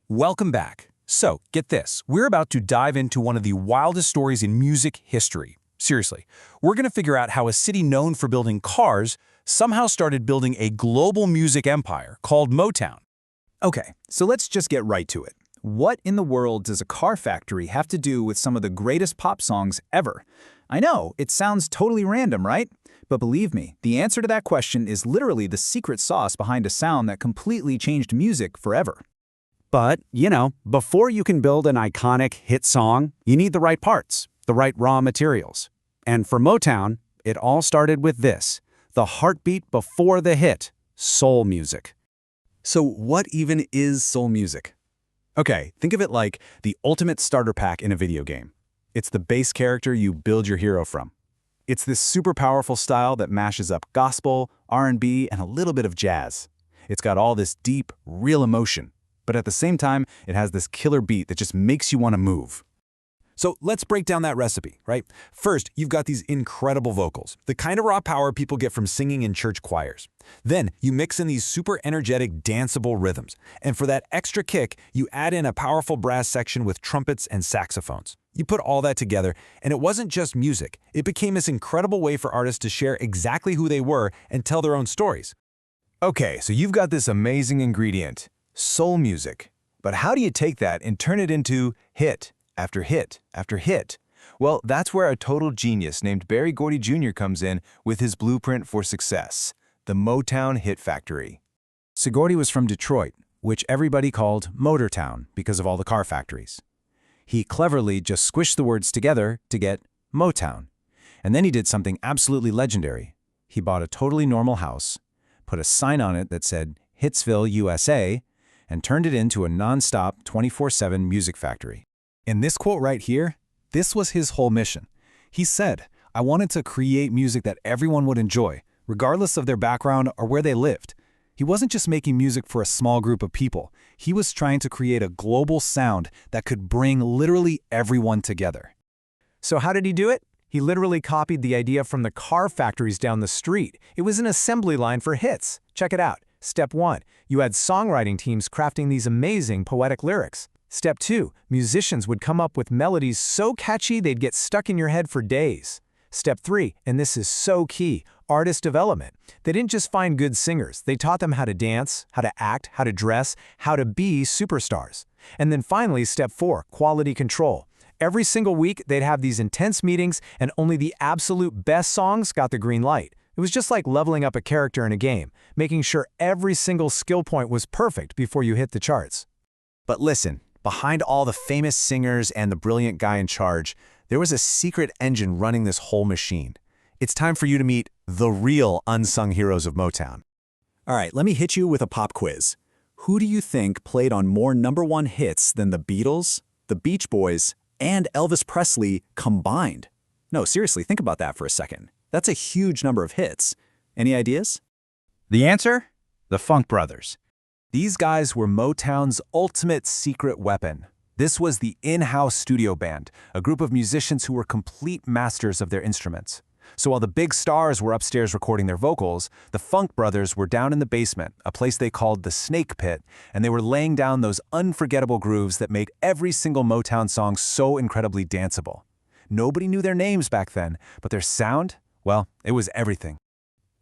Welcome back. So, get this. We're about to dive into one of the wildest stories in music history. Seriously, we're going to figure out how a city known for building cars somehow started building a global music empire called Motown. Okay, so let's just get right to it. What in the world does a car factory have to do with some of the greatest pop songs ever? I know, it sounds totally random, right? But believe me, the answer to that question is literally the secret sauce behind a sound that completely changed music forever. But, before you can build an iconic hit song, you need the right parts, the right raw materials. And for Motown, it all started with this, the heartbeat before the hit, soul music. So what even is soul music? Okay, think of it like the ultimate starter pack in a video game. It's the base character you build your hero from. It's this super powerful style that mashes up gospel, R&B, and a little bit of jazz. It's got all this deep, real emotion, but at the same time, it has this killer beat that just makes you want to move. So let's break down that recipe, right? First, you've got these incredible vocals, the kind of raw power people get from singing in church choirs. Then you mix in these super energetic, danceable rhythms. And for that extra kick, you add in a powerful brass section with trumpets and saxophones. You put all that together, and it wasn't just music. It became this incredible way for artists to share exactly who they were and tell their own stories. Okay, so you've got this amazing ingredient, soul music. But how do you take that and turn it into hit after hit after hit? Well, that's where a total genius named Berry Gordy Jr. comes in with his blueprint for success, the Motown Hit Factory. Gordy was from Detroit, which everybody called Motortown because of all the car factories. He cleverly just squished the words together to get Motown. And then he did something absolutely legendary. He bought a totally normal house, put a sign on it that said Hitsville, USA, and turned it into a non-stop 24/7 music factory. In this quote right here, this was his whole mission. He said, "I wanted to create music that everyone would enjoy, regardless of their background or where they lived." He wasn't just making music for a small group of people. He was trying to create a global sound that could bring literally everyone together. So how did he do it? He literally copied the idea from the car factories down the street. It was an assembly line for hits. Check it out. Step 1, you had songwriting teams crafting these amazing poetic lyrics. Step 2, musicians would come up with melodies so catchy they'd get stuck in your head for days. Step 3, and this is so key, artist development. They didn't just find good singers, they taught them how to dance, how to act, how to dress, how to be superstars. And then finally, step 4, quality control. Every single week, they'd have these intense meetings, and only the absolute best songs got the green light. It was just like leveling up a character in a game, making sure every single skill point was perfect before you hit the charts. But listen, behind all the famous singers and the brilliant guy in charge, there was a secret engine running this whole machine. It's time for you to meet the real unsung heroes of Motown. All right, let me hit you with a pop quiz. Who do you think played on more #1 hits than the Beatles, the Beach Boys, and Elvis Presley combined? No, seriously, think about that for a second. That's a huge number of hits. Any ideas? The answer? The Funk Brothers. These guys were Motown's ultimate secret weapon. This was the in-house studio band, a group of musicians who were complete masters of their instruments. So while the big stars were upstairs recording their vocals, the Funk Brothers were down in the basement, a place they called the Snake Pit, and they were laying down those unforgettable grooves that made every single Motown song so incredibly danceable. Nobody knew their names back then, but their sound, well, it was everything.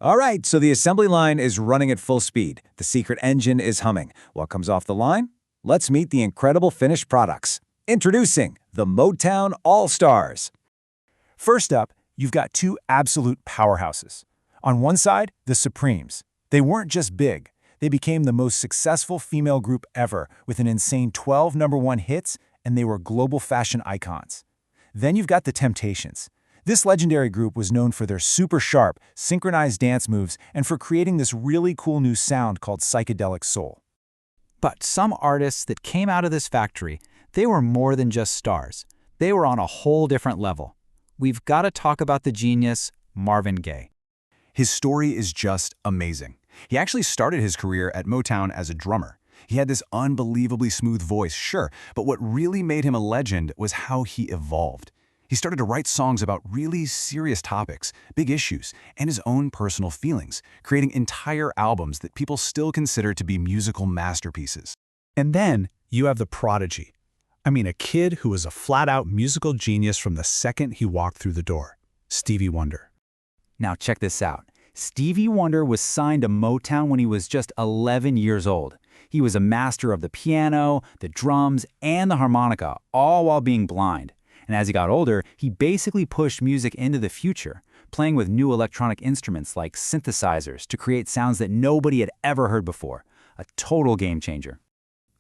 All right, so the assembly line is running at full speed. The secret engine is humming. What comes off the line? Let's meet the incredible finished products. Introducing the Motown All-Stars. First up, you've got two absolute powerhouses. On one side, the Supremes. They weren't just big. They became the most successful female group ever with an insane 12 #1 hits, and they were global fashion icons. Then you've got the Temptations. This legendary group was known for their super sharp, synchronized dance moves and for creating this really cool new sound called psychedelic soul. But some artists that came out of this factory, they were more than just stars. They were on a whole different level. We've got to talk about the genius, Marvin Gaye. His story is just amazing. He actually started his career at Motown as a drummer. He had this unbelievably smooth voice, sure, but what really made him a legend was how he evolved. He started to write songs about really serious topics, big issues, and his own personal feelings, creating entire albums that people still consider to be musical masterpieces. And then, You have the prodigy. I mean, a kid who was a flat-out musical genius from the second he walked through the door. Stevie Wonder. Now check this out. Stevie Wonder was signed to Motown when he was just 11 years old. He was a master of the piano, the drums, and the harmonica, all while being blind. And as he got older, he basically pushed music into the future, playing with new electronic instruments like synthesizers to create sounds that nobody had ever heard before. A total game changer.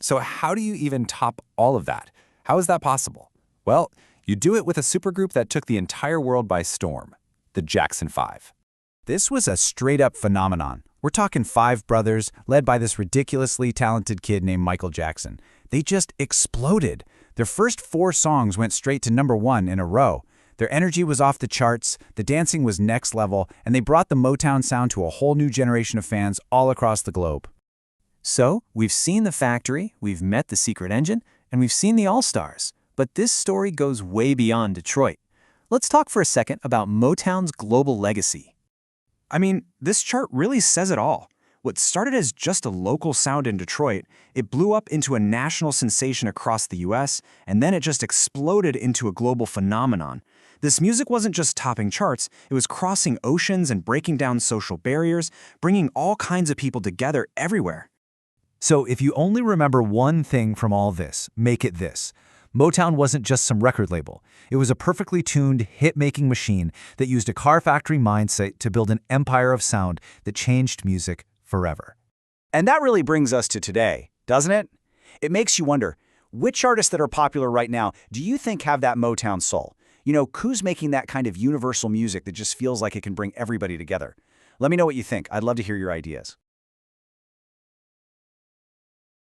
So how do you even top all of that? How is that possible? Well, you do it with a supergroup that took the entire world by storm, the Jackson 5. This was a straight-up phenomenon. We're talking 5 brothers, led by this ridiculously talented kid named Michael Jackson. They just exploded. Their first 4 songs went straight to #1 in a row. Their energy was off the charts, the dancing was next level, and they brought the Motown sound to a whole new generation of fans all across the globe. So, we've seen the factory, we've met the secret engine, and we've seen the All-Stars. But this story goes way beyond Detroit. Let's talk for a second about Motown's global legacy. I mean, this chart really says it all. What started as just a local sound in Detroit, it blew up into a national sensation across the US, and then it just exploded into a global phenomenon. This music wasn't just topping charts, it was crossing oceans and breaking down social barriers, bringing all kinds of people together everywhere. So if you only remember one thing from all this, make it this. Motown wasn't just some record label. It was a perfectly tuned, hit-making machine that used a car factory mindset to build an empire of sound that changed music forever. And that really brings us to today, doesn't it? It makes you wonder, which artists that are popular right now do you think have that Motown soul? You know, who's making that kind of universal music that just feels like it can bring everybody together? Let me know what you think. I'd love to hear your ideas.